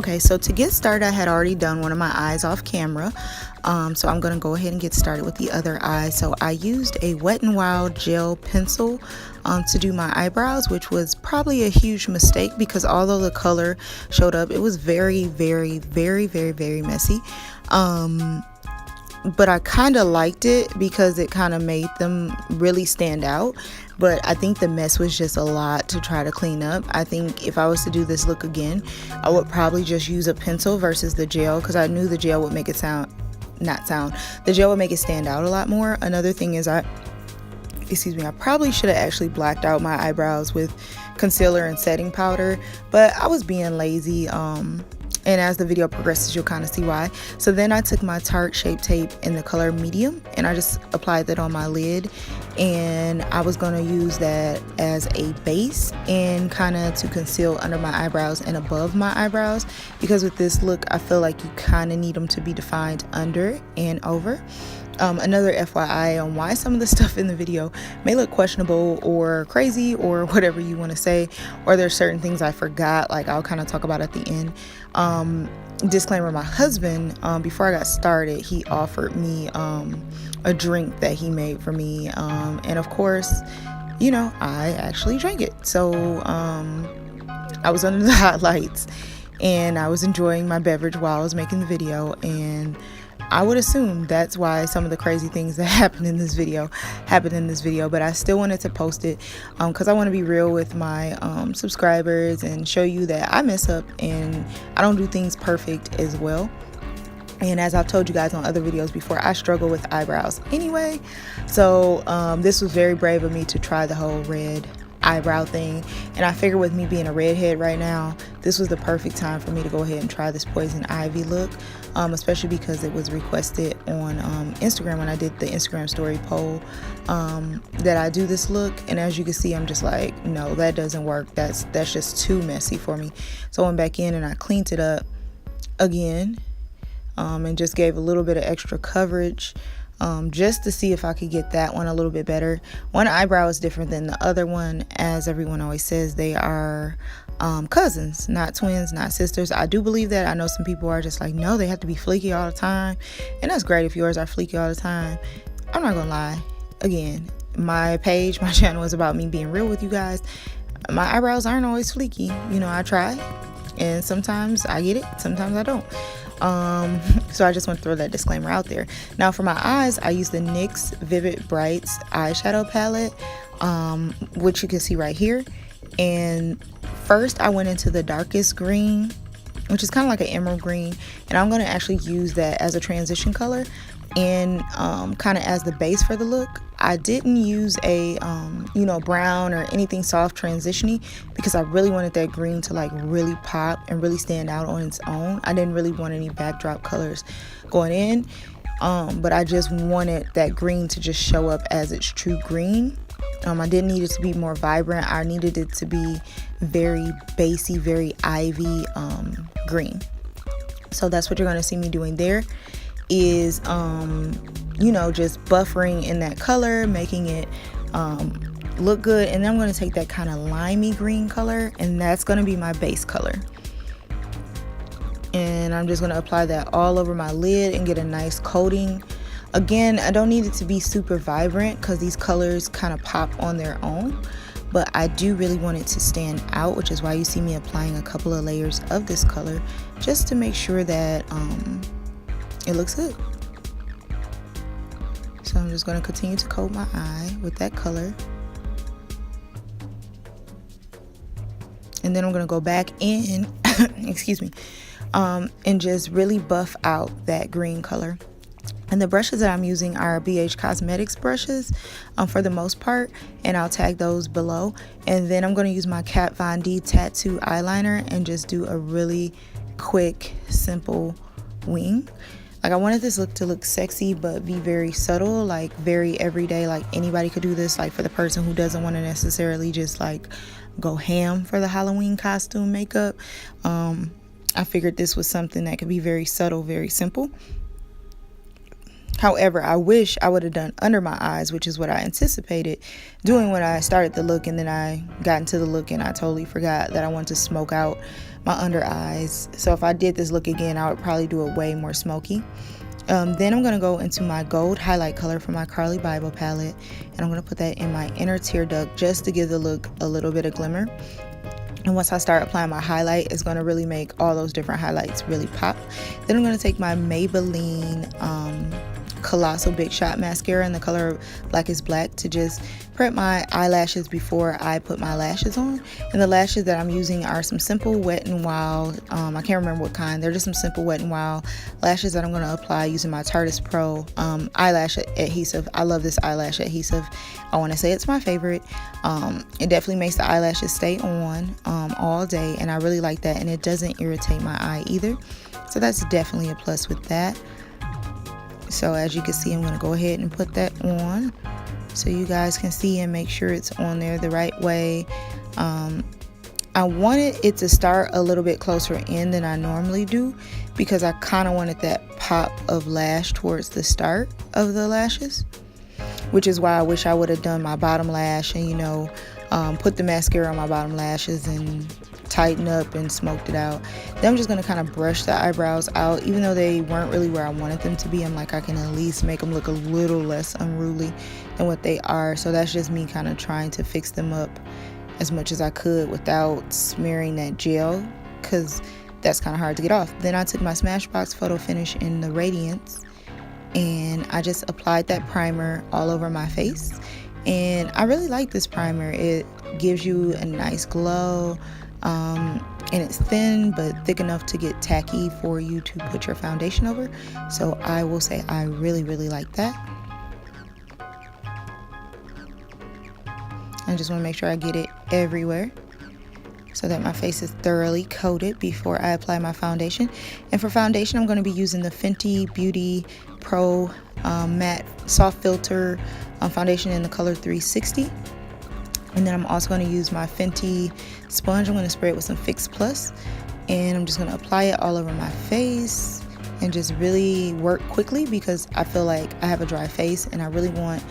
Okay, so to get started, I had already done one of my eyes off camera. So I'm going to go ahead and get started with the other eye. So I used a Wet n Wild gel pencil to do my eyebrows, which was probably a huge mistake because although the color showed up, it was very, very, very, very, very messy. But I kind of liked it because it kind of made them really stand out. But I think the mess was just a lot to try to clean up. I think if I was to do this look again, I would probably just use a pencil versus the gel, because I knew the gel would make it the gel would make it stand out a lot more. Another thing is I probably should have actually blacked out my eyebrows with concealer and setting powder, but I was being lazy. And as the video progresses, you'll kind of see why. So then I took my Tarte Shape Tape in the color medium and I just applied that on my lid, and I was going to use that as a base and kind of to conceal under my eyebrows and above my eyebrows, because with this look I feel like you kind of need them to be defined under and over. Another FYI on why some of the stuff in the video may look questionable or crazy or whatever you want to say, or there's certain things I forgot, like I'll kind of talk about at the end. Disclaimer, my husband, before I got started, he offered me a drink that he made for me, and of course, you know, I actually drank it. So I was under the hot lights and I was enjoying my beverage while I was making the video, and I would assume that's why some of the crazy things that happened in this video, but I still wanted to post it because I want to be real with my subscribers and show you that I mess up and I don't do things perfect as well. And as I've told you guys on other videos before, I struggle with eyebrows anyway. So this was very brave of me to try the whole red eyebrow thing, and I figured with me being a redhead right now, this was the perfect time for me to go ahead and try this Poison Ivy look, especially because it was requested on Instagram when I did the Instagram story poll that I do this look, and as you can see, I'm just like, no, that doesn't work. That's just too messy for me. So I went back in and I cleaned it up again, and just gave a little bit of extra coverage, just to see if I could get that one a little bit better. One eyebrow is different than the other one, as everyone always says. They are cousins, not twins, not sisters. I do believe that. I know some people are just like, no, they have to be fleeky all the time, and that's great if yours are fleeky all the time. I'm not gonna lie, again, my channel is about me being real with you guys. My eyebrows aren't always fleeky, you know. I try, and sometimes I get it, sometimes I don't. So I just want to throw that disclaimer out there. Now for my eyes, I use the NYX Vivid Brights eyeshadow palette, which you can see right here. And first I went into the darkest green, which is kind of like an emerald green, and I'm going to actually use that as a transition color and kind of as the base for the look. I didn't use a you know, brown or anything soft transition-y because I really wanted that green to like really pop and really stand out on its own. I didn't really want any backdrop colors going in, but I just wanted that green to just show up as its true green. I didn't need it to be more vibrant. I needed it to be very basey, very ivy green. So that's what you're going to see me doing there, is you know, just buffering in that color, making it look good. And then I'm going to take that kind of limey green color, and that's going to be my base color, and I'm just going to apply that all over my lid and get a nice coating. Again, I don't need it to be super vibrant because these colors kind of pop on their own, but I do really want it to stand out, which is why you see me applying a couple of layers of this color just to make sure that it looks good. So I'm just going to continue to coat my eye with that color. And then I'm going to go back in, excuse me, and just really buff out that green color. And the brushes that I'm using are BH Cosmetics brushes for the most part, and I'll tag those below. And then I'm going to use my Kat Von D Tattoo Eyeliner and just do a really quick, simple wing. Like, I wanted this look to look sexy but be very subtle, like very everyday, like anybody could do this, like for the person who doesn't want to necessarily just like go ham for the Halloween costume makeup. I figured this was something that could be very subtle, very simple. However, I wish I would have done under my eyes, which is what I anticipated doing when I started the look, and then I got into the look and I totally forgot that I wanted to smoke out my under eyes. So if I did this look again, I would probably do it way more smoky. Then I'm going to go into my gold highlight color from my Carli Bybel palette, and I'm going to put that in my inner tear duct just to give the look a little bit of glimmer. And once I start applying my highlight, it's going to really make all those different highlights really pop. Then I'm going to take my Maybelline Colossal Big Shot mascara in the color Blackest Black to just prep my eyelashes before I put my lashes on. And the lashes that I'm using are some simple Wet n Wild, I can't remember what kind, they're just some simple Wet n Wild lashes that I'm going to apply using my Tarteist Pro eyelash adhesive. I love this eyelash adhesive. I want to say it's my favorite. It definitely makes the eyelashes stay on all day, and I really like that, and it doesn't irritate my eye either. So that's definitely a plus with that. So as you can see, I'm going to go ahead and put that on so you guys can see and make sure it's on there the right way. I wanted it to start a little bit closer in than I normally do because I kind of wanted that pop of lash towards the start of the lashes, which is why I wish I would have done my bottom lash and, you know, put the mascara on my bottom lashes and tighten up and smoked it out. Then I'm just going to kind of brush the eyebrows out. Even though they weren't really where I wanted them to be, I'm like, I can at least make them look a little less unruly than what they are. So that's just me kind of trying to fix them up as much as I could without smearing that gel, because that's kind of hard to get off. Then I took my Smashbox Photo Finish in the Radiance, and I just applied that primer all over my face. And I really like this primer. It gives you a nice glow. And it's thin but thick enough to get tacky for you to put your foundation over. So I will say I really like that. I just want to make sure I get it everywhere so that my face is thoroughly coated before I apply my foundation. And for foundation, I'm going to be using the Fenty Beauty Pro Matte Soft Filter foundation in the color 360. And then I'm also going to use my Fenty sponge. I'm going to spray it with some Fix Plus, and I'm just going to apply it all over my face and just really work quickly because I feel like I have a dry face and I really want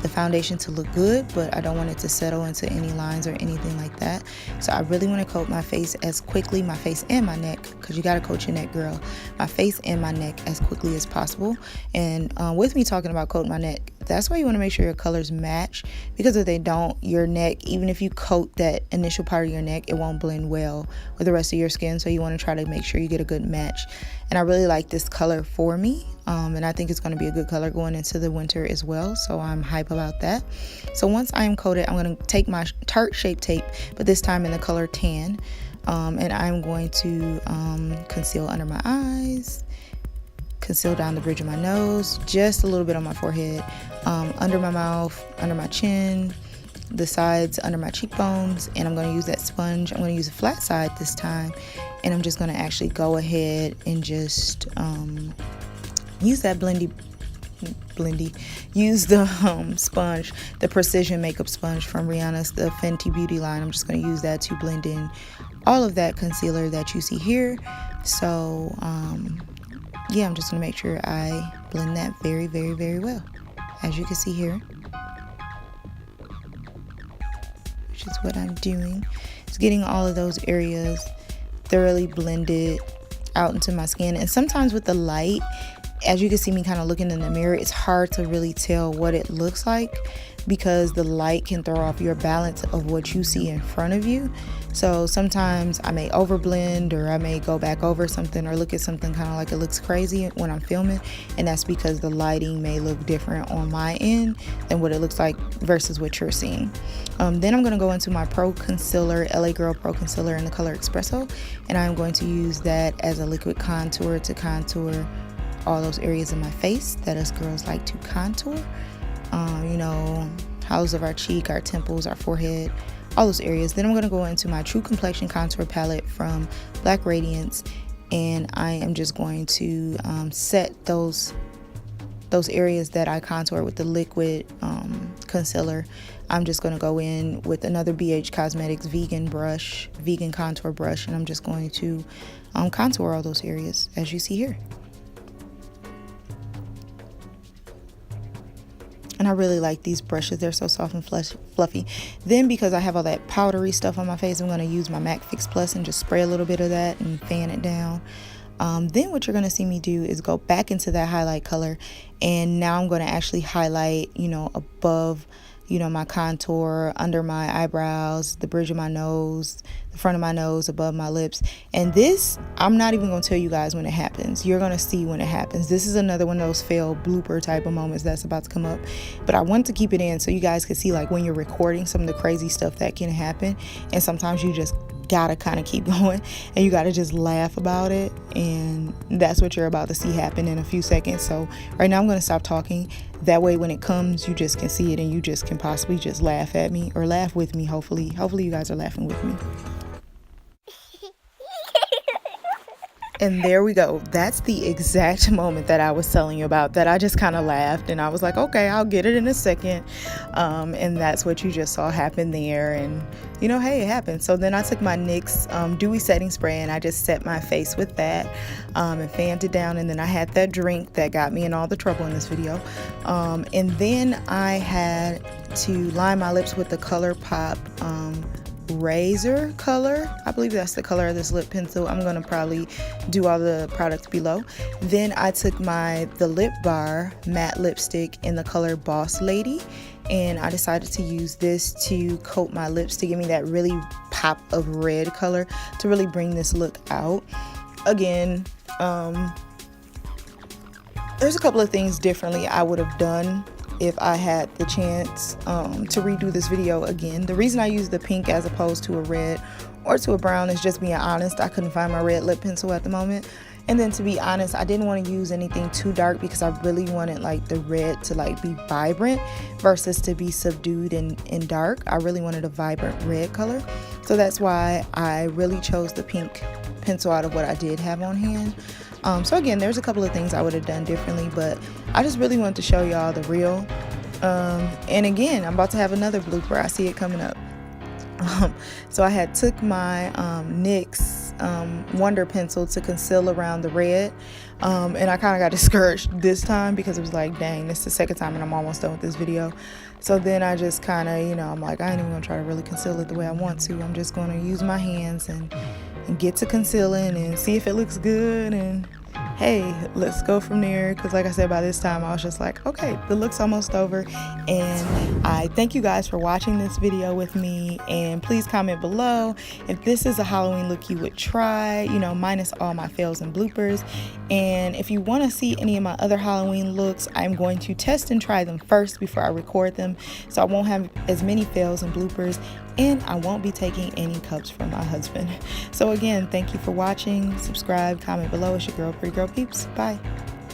the foundation to look good, but I don't want it to settle into any lines or anything like that. So I really want to coat my face as quickly, my face and my neck, because you got to coat your neck, girl, my face and my neck as quickly as possible. And with me talking about coating my neck, that's why you want to make sure your colors match, because if they don't, your neck, even if you coat that initial part of your neck, it won't blend well with the rest of your skin. So you want to try to make sure you get a good match. And I really like this color for me, and I think it's going to be a good color going into the winter as well, so I'm hype about that. So once I am coated, I'm going to take my Tarte Shape Tape, but this time in the color tan, and I'm going to conceal under my eyes, conceal down the bridge of my nose, just a little bit on my forehead, under my mouth, under my chin, the sides under my cheekbones. And I'm going to use that sponge. I'm going to use a flat side this time, and I'm just going to actually go ahead and just use that use the sponge, the Precision Makeup Sponge from Rihanna's, the Fenty Beauty line. I'm just going to use that to blend in all of that concealer that you see here. So yeah, I'm just going to make sure I blend that very well, as you can see here, which is what I'm doing. It's getting all of those areas thoroughly blended out into my skin. And sometimes with the light, as you can see me kind of looking in the mirror, it's hard to really tell what it looks like because the light can throw off your balance of what you see in front of you. So sometimes I may overblend, or I may go back over something or look at something kind of like it looks crazy when I'm filming, and that's because the lighting may look different on my end than what it looks like versus what you're seeing. Then I'm going to go into my Pro Concealer, LA Girl Pro Concealer in the color Expresso, and I'm going to use that as a liquid contour to contour all those areas in my face that us girls like to contour. You know, hollows of our cheek, our temples, our forehead, all those areas. Then I'm going to go into my True Complexion contour palette from Black Radiance, and I am just going to set those areas that I contour with the liquid concealer. I'm just going to go in with another BH Cosmetics vegan contour brush, and I'm just going to contour all those areas as you see here. And And I really like these brushes. They're so soft and fluffy. Then because I have all that powdery stuff on my face, I'm going to use my MAC Fix Plus and just spray a little bit of that and fan it down. Then what you're going to see me do is go back into that highlight color, and now I'm going to actually highlight, you know, above, you know, my contour, under my eyebrows, the bridge of my nose, the front of my nose, above my lips. And this, I'm not even going to tell you guys when it happens. You're going to see when it happens. This is another one of those fail blooper type of moments that's about to come up. But I want to keep it in so you guys can see, like, when you're recording, some of the crazy stuff that can happen. And sometimes you just gotta kind of keep going, and you gotta just laugh about it, and that's what you're about to see happen in a few seconds. So right now I'm going to stop talking. That way when it comes, you just can see it, and you just can possibly just laugh at me or laugh with me. Hopefully you guys are laughing with me. And there we go. That's the exact moment that I was telling you about, that I just kind of laughed, and I was like, okay, I'll get it in a second. And that's what you just saw happen there. And, you know, hey, it happened. So then I took my NYX Dewy setting spray, and I just set my face with that and fanned it down. And then I had that drink that got me in all the trouble in this video. And then I had to line my lips with the Colourpop Rayezor color. I believe that's the color of this lip pencil. I'm going to probably do all the products below. Then I took the Lip Bar matte lipstick in the color Boss Lady, and I decided to use this to coat my lips to give me that really pop of red color to really bring this look out. Again, there's a couple of things differently I would have done if I had the chance to redo this video again. The reason I used the pink as opposed to a red or to a brown is just being honest. I couldn't find my red lip pencil at the moment. And then to be honest, I didn't want to use anything too dark because I really wanted like the red to like be vibrant versus to be subdued and dark. I really wanted a vibrant red color. So that's why I really chose the pink pencil out of what I did have on hand. So again, there's a couple of things I would have done differently, but I just really wanted to show y'all the real. And again, I'm about to have another blooper. I see it coming up. So I had took my NYX Wonder Pencil to conceal around the red. And I kind of got discouraged this time because it was like, dang, this is the second time and I'm almost done with this video. So then I just kind of, you know, I'm like, I ain't even gonna try to really conceal it the way I want to. I'm just going to use my hands and get to concealing and see if it looks good, and hey, let's go from there. Because like I said, by this time I was just like, okay, the look's almost over. And I thank you guys for watching this video with me, and please comment below if this is a Halloween look you would try, you know, minus all my fails and bloopers. And if you want to see any of my other Halloween looks, I'm going to test and try them first before I record them, so I won't have as many fails and bloopers, and I won't be taking any cups from my husband. So again, thank you for watching. Subscribe, comment below. It's your girl, Pretty Girl Peeps. Bye.